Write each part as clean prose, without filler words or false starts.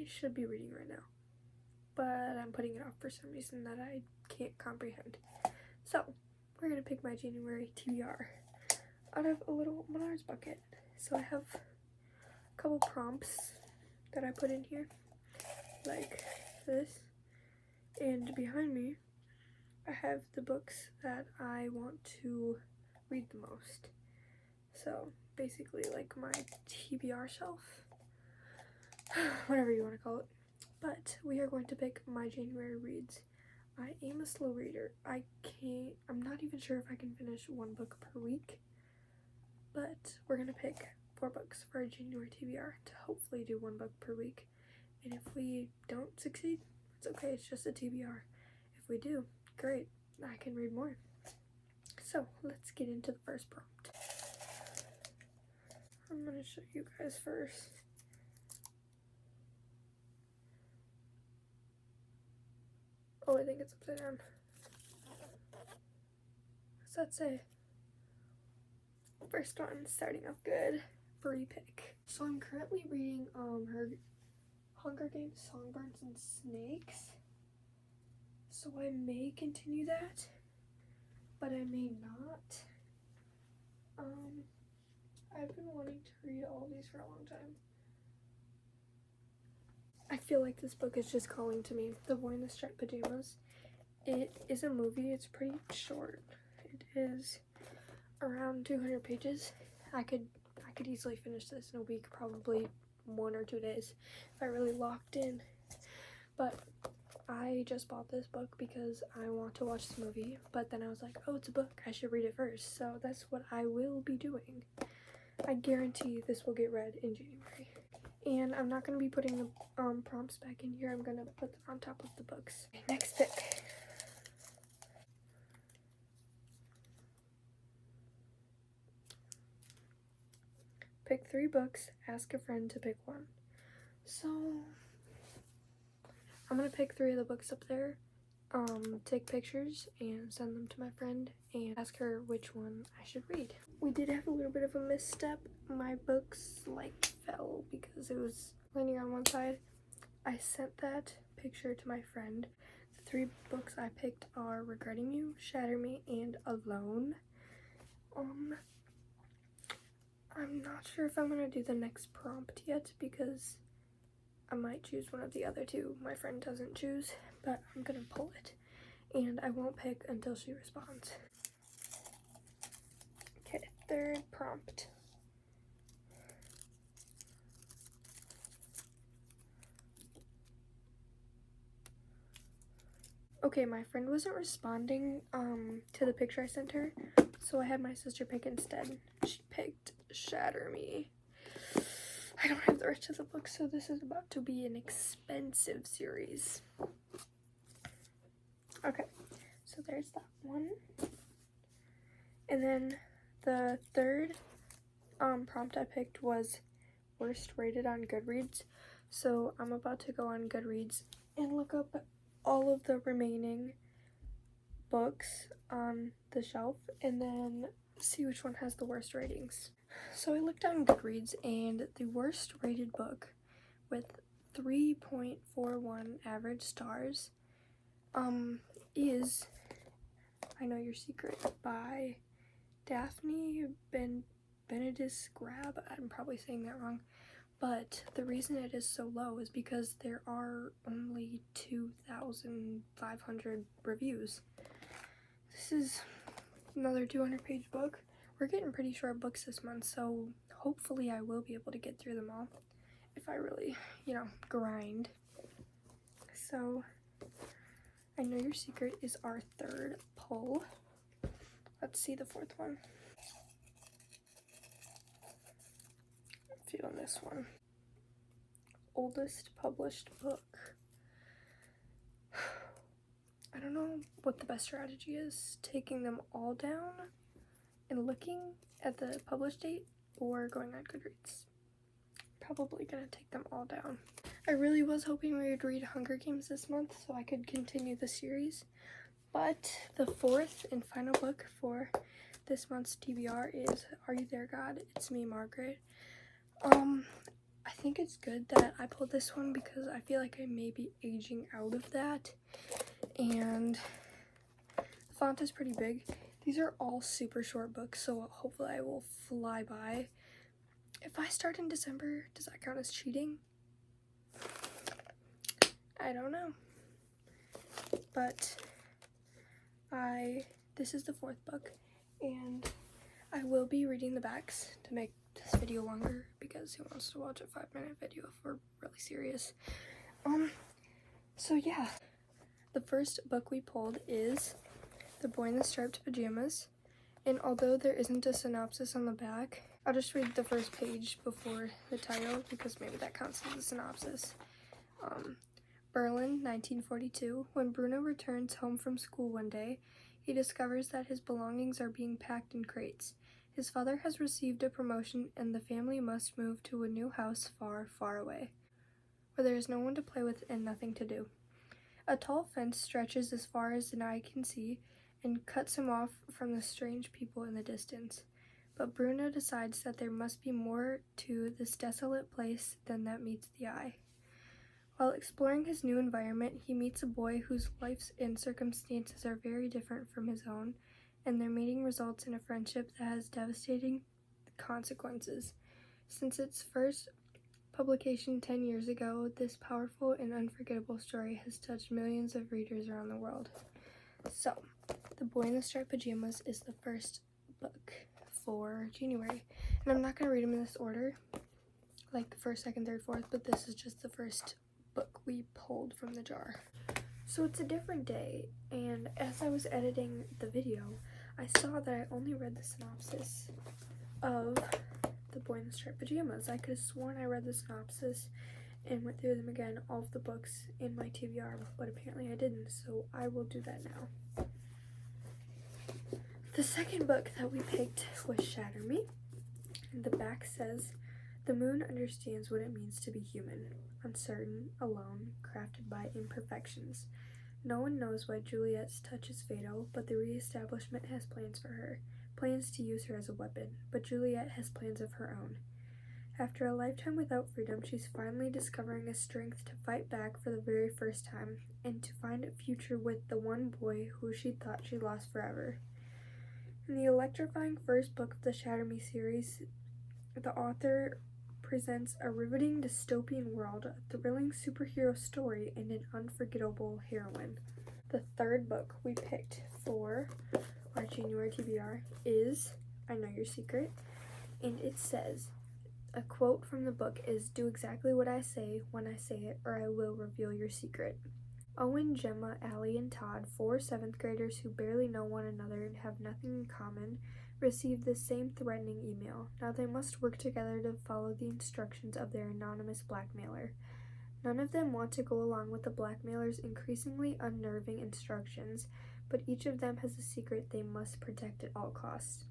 should be reading right now, but I'm putting it off for some reason that I can't comprehend. So we're gonna pick my January TBR out of a little menards bucket. So I have a couple prompts that I put in here, like this, and behind me I have the books that I want to read the most. So basically like my TBR shelf, whatever you want to call it. But we are going to pick my January reads. I am a slow reader. I'm not even sure if I can finish one book per week, but we're gonna pick 4 books for our January TBR to hopefully do 1 book per week. And if we don't succeed, it's okay, it's just a TBR. If we do, great, I can read more. So let's get into the first prompt. I'm gonna show you guys first. Oh, I think it's upside down. What's that say? First one, starting off good. Free pick. So I'm currently reading her Hunger Games Songbirds and Snakes. So I may continue that, but I may not. I've been wanting to read all these for a long time. I feel like this book is just calling to me. The Boy in the Striped Pajamas. It is a movie. It's pretty short. It is around 200 pages. I could easily finish this in a week, probably 1 or 2 days if I really locked in. But I just bought this book because I want to watch the movie, but then I was like, oh, it's a book, I should read it first. So that's what I will be doing. I guarantee this will get read in January. And I'm not going to be putting the prompts back in here. I'm going to put them on top of the books. Okay, next pick. Pick 3 books, ask a friend to pick 1. So I'm going to pick 3 of the books up there, take pictures and send them to my friend and ask her which one I should read. We did have a little bit of a misstep. My books like fell because it was leaning on one side. I sent that picture to my friend. The 3 books I picked are Regretting You, Shatter Me, and Alone. I'm not sure if I'm gonna do the next prompt yet because I might choose one of the other 2 my friend doesn't choose, but I'm gonna pull it and I won't pick until she responds. Okay, 3rd prompt. Okay, my friend wasn't responding to the picture I sent her, so I had my sister pick instead. She picked Shatter Me. I don't have the rest of the book, so this is about to be an expensive series. Okay, so there's that one. And then the 3rd prompt I picked was worst rated on Goodreads. So I'm about to go on Goodreads and look up all of the remaining books on the shelf and then see which one has the worst ratings. So I looked on Goodreads and the worst rated book with 3.41 average stars is I Know Your Secret by Daphne Benedis Grab. I'm probably saying that wrong. But the reason it is so low is because there are only 2,500 reviews. This is another 200-page book. We're getting pretty short books this month, so hopefully I will be able to get through them all if I really, grind. So, I Know Your Secret is our 3rd pull. Let's see the 4th one. On this one. Oldest published book. I don't know what the best strategy is, taking them all down and looking at the published date or going on Goodreads. Probably gonna take them all down. I really was hoping we would read Hunger Games this month so I could continue the series, but the 4th and final book for this month's TBR is Are You There, God? It's Me, Margaret. I think it's good that I pulled this one because I feel like I may be aging out of that. And the font is pretty big. These are all super short books, so hopefully I will fly by. If I start in December, does that count as cheating? I don't know. But this is the 4th book, and I will be reading the backs to make this video longer because who wants to watch a 5-minute video if we're really serious. So yeah, the first book we pulled is The Boy in the Striped Pajamas, and although there isn't a synopsis on the back, I'll just read the first page before the title because maybe that counts as a synopsis. Berlin, 1942. When Bruno returns home from school one day, he discovers that his belongings are being packed in crates. His father has received a promotion and the family must move to a new house far, far away, where there is no one to play with and nothing to do. A tall fence stretches as far as an eye can see and cuts him off from the strange people in the distance. But Bruno decides that there must be more to this desolate place than that meets the eye. While exploring his new environment, he meets a boy whose life and circumstances are very different from his own, and their meeting results in a friendship that has devastating consequences. Since its first publication 10 years ago, this powerful and unforgettable story has touched millions of readers around the world. So, The Boy in the Striped Pajamas is the first book for January, and I'm not going to read them in this order, like 1st, 2nd, 3rd, 4th, but this is just the first book we pulled from the jar. So it's a different day, and as I was editing the video, I saw that I only read the synopsis of The Boy in the Striped Pajamas. I could have sworn I read the synopsis and went through them again, all of the books in my TBR, but apparently I didn't, so I will do that now. The second book that we picked was Shatter Me, and the back says, "The moon understands what it means to be human, uncertain, alone, crafted by imperfections. No one knows why Juliet's touch is fatal, but the re-establishment has plans for her, plans to use her as a weapon, but Juliet has plans of her own. After a lifetime without freedom, she's finally discovering a strength to fight back for the very first time, and to find a future with the one boy who she thought she lost forever." In the electrifying first book of the Shatter Me series, the author presents a riveting dystopian world, a thrilling superhero story, and an unforgettable heroine. The third book we picked for our January TBR is I Know Your Secret, and it says, a quote from the book is, "Do exactly what I say when I say it, or I will reveal your secret." Owen, Gemma, Allie, and Todd, 4 7th graders who barely know one another and have nothing in common, received the same threatening email. Now they must work together to follow the instructions of their anonymous blackmailer. None of them want to go along with the blackmailer's increasingly unnerving instructions, but each of them has a secret they must protect at all costs.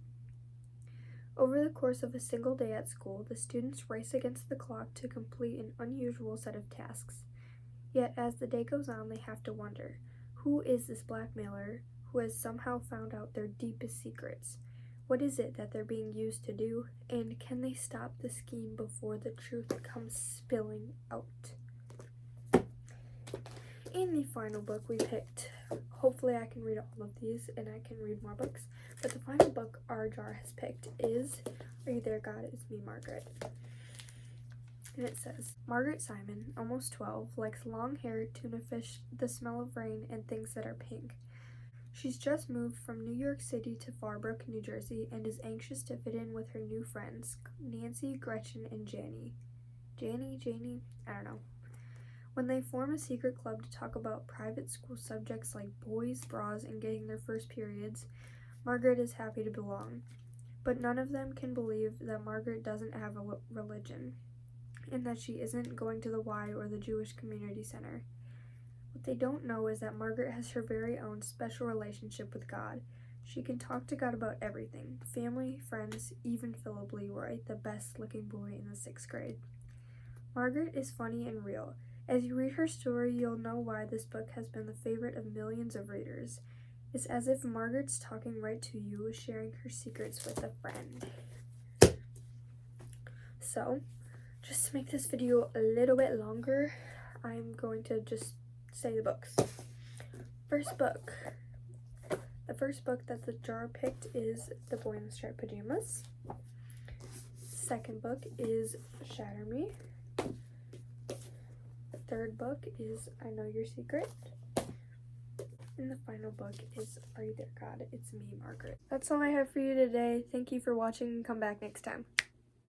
Over the course of a single day at school, the students race against the clock to complete an unusual set of tasks. Yet as the day goes on, they have to wonder, who is this blackmailer who has somehow found out their deepest secrets? What is it that they're being used to do, and can they stop the scheme before the truth comes spilling out? In the final book we picked, hopefully I can read all of these and I can read more books, but the final book our jar has picked is Are You There, God? It's Me, Margaret. And it says, Margaret Simon, almost 12, likes long hair, tuna fish, the smell of rain, and things that are pink. She's just moved from New York City to Farbrook, New Jersey, and is anxious to fit in with her new friends, Nancy, Gretchen, and Janie. Janie? I don't know. When they form a secret club to talk about private school subjects like boys, bras, and getting their first periods, Margaret is happy to belong. But none of them can believe that Margaret doesn't have a religion, and that she isn't going to the Y or the Jewish Community Center. What they don't know is that Margaret has her very own special relationship with God. She can talk to God about everything, family, friends, even Philip Leroy, the best looking boy in the 6th grade. Margaret is funny and real. As you read her story, you'll know why this book has been the favorite of millions of readers. It's as if Margaret's talking right to you, sharing her secrets with a friend. So, just to make this video a little bit longer, I'm going to just say the books. First book. The first book that the jar picked is The Boy in the Striped Pajamas. Second book is Shatter Me. Third book is I Know Your Secret. And the final book is Are You There, God? It's Me, Margaret. That's all I have for you today. Thank you for watching. Come back next time.